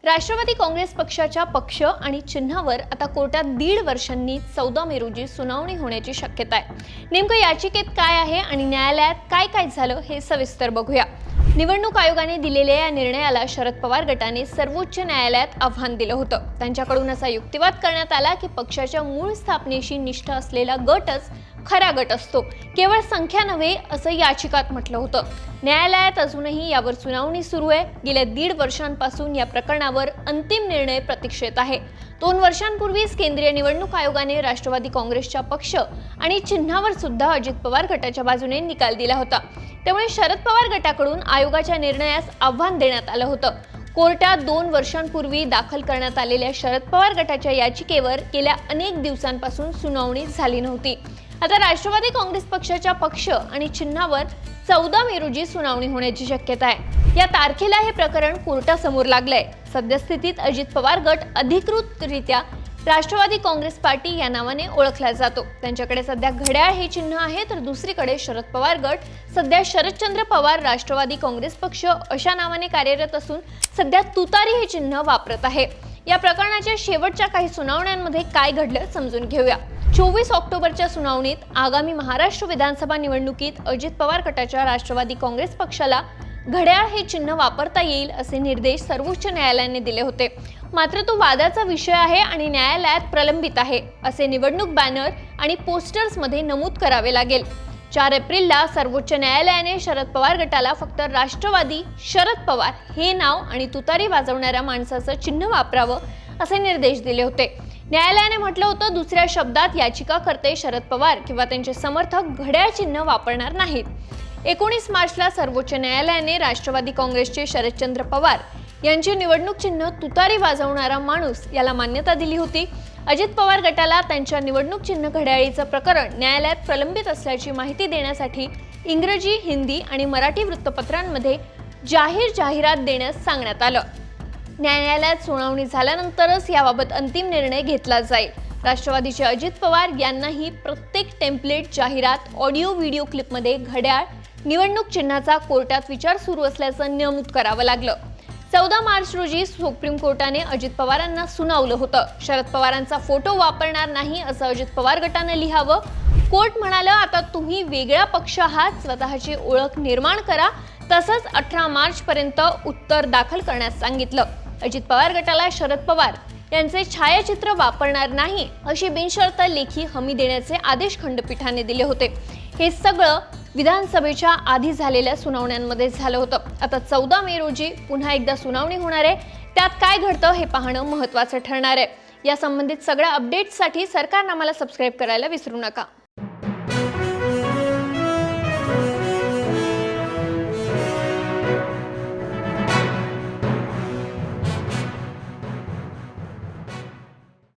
राष्ट्रवादी काँग्रेस पक्षाच्या पक्ष आणि चिन्हावर आता कोर्टात 1.5 वर्षांनी 14 मे रोजी सुनावणी होण्याची शक्यता आहे। नेमकं याचिकेत काय आहे आणि न्यायालयात काय काय झालं हे सविस्तर बघूया। निवडणूक आयोगाने दिलेल्या या निर्णयाला शरद पवार गटाने सर्वोच्च न्यायालयात आव्हान दिलं होतं। त्यांच्याकडून असा युक्तिवाद करण्यात आला की पक्षाच्या मूळ स्थापनेशी निष्ठा असलेला गटच खरा गट असतो, केवळ संख्या नव्हे असं याचिकात म्हटलं होतं। न्यायालयात अजूनही यावर सुनावणी सुरू आहे। गेल्या 1.5 वर्षांपासून या प्रकरणावर अंतिम निर्णय प्रतीक्षेत आहे। 2 वर्षांपूर्वीच केंद्रीय निवडणूक आयोगाने राष्ट्रवादी काँग्रेसच्या पक्ष आणि चिन्हावर सुद्धा अजित पवार गटाच्या बाजूने निकाल दिला होता। त्यामुळे शरद पवार गटाकडून आयोगाच्या निर्णयास आव्हान देण्यात आलं होतं। कोर्टात 2 वर्षांपूर्वी दाखल करण्यात आलेल्या शरद पवार गटाच्या याचिकेवर गेल्या अनेक दिवसांपासून सुनावणी झाली नव्हती। आता राष्ट्रवादी काँग्रेस पक्षाच्या पक्ष आणि चिन्हावर 14 मे रोजी सुनावणी होण्याची शक्यता आहे। या तारखेला हे प्रकरण कोर्टासमोर लागलंय। सद्यस्थितीत अजित पवार गट अधिकृतरित्या राष्ट्रवादी काँग्रेस पार्टी या नावाने ओळखला जातो। त्यांच्याकडे सध्या घड्याळ हे चिन्ह आहे, तर दुसरीकडे शरद पवार गट सध्या शरदचंद्र पवार राष्ट्रवादी काँग्रेस पक्ष अशा नावाने कार्यरत असून सध्या तुतारी हे चिन्ह वापरत आहे। या प्रकरणाच्या शेवटच्या काही सुनावण्यांमध्ये काय घडलं समजून घेऊया। 24 ऑक्टोबरच्या सुनावणीत आगामी महाराष्ट्र विधानसभा निवडणुकीत अजित पवार गटाच्या राष्ट्रवादी काँग्रेस पक्षाला घड्याळ हे चिन्ह वापरता येईल असे निर्देश सर्वोच्च न्यायालयाने दिले होते। मात्र तो वादाचा विषय आहे आणि न्यायालयात प्रलंबित आहे असे निवडणूक बॅनर आणि पोस्टर्समध्ये नमूद करावे लागेल। 4 एप्रिलला सर्वोच्च न्यायालयाने शरद पवार गटाला फक्त राष्ट्रवादी शरद पवार हे नाव आणि तुतारी वाजवणाऱ्या माणसाचं चिन्ह वापरावं असे निर्देश दिले होते। न्यायालयाने म्हटलं होतं, दुसऱ्या शब्दात याचिकाकर्ते शरद पवार किंवा त्यांचे समर्थक घड्याळ चिन्ह वापरणार नाहीत। 19 मार्चला सर्वोच्च न्यायालयाने राष्ट्रवादी काँग्रेसचे शरदचंद्र पवार यांचे निवडणूक चिन्ह तुतारी वाजवणारा माणूस याला मान्यता दिली होती। अजित पवार गटाला त्यांच्या निवडणूक चिन्ह घड्याळीचं प्रकरण न्यायालयात प्रलंबित असल्याची माहिती देण्यासाठी इंग्रजी, हिंदी आणि मराठी वृत्तपत्रांमध्ये जाहिरात देण्यास सांगण्यात आलं। न्यायालयात सुनावणी झाल्यानंतरच याबाबत अंतिम निर्णय घेतला जाईल। राष्ट्रवादीचे अजित पवार यांनाही प्रत्येक टेम्पलेट, जाहिरात, ऑडिओ व्हिडिओ क्लिपमध्ये घड्याळ निवडणूक चिन्हाचा कोर्टात विचार सुरू असल्याचं नमूद करावं लागलं। 14 मार्च रोजी सुप्रीम कोर्टाने अजित पवारांना सुनावलं होतं। शरद पवारांचा फोटो वापरणार नाही असं अजित पवार गटाने लिहावं। कोर्ट म्हणालं, आता तुम्ही वेगळा पक्ष आहात, स्वतःची ओळख निर्माण करा। तसंच 18 मार्च पर्यंत उत्तर दाखल करण्यास सांगितलं। अजित पवार गटाला शरद पवार यांचे छायाचित्र वापरणार नाही अशी बिनशर्त लेखी हमी देण्याचे आदेश खंडपीठाने दिले होते। हे सगळं विधानसभेच्या आधी झालेल्या सुनावण्यांमध्ये झालं होतं। आता 14 मे रोजी पुन्हा एकदा सुनावणी होणार आहे। त्यात काय घडतं हे पाहणं महत्त्वाचं ठरणार आहे। या संबंधित सगळ्या अपडेट्ससाठी सरकारनामाला सबस्क्राईब करायला विसरू नका।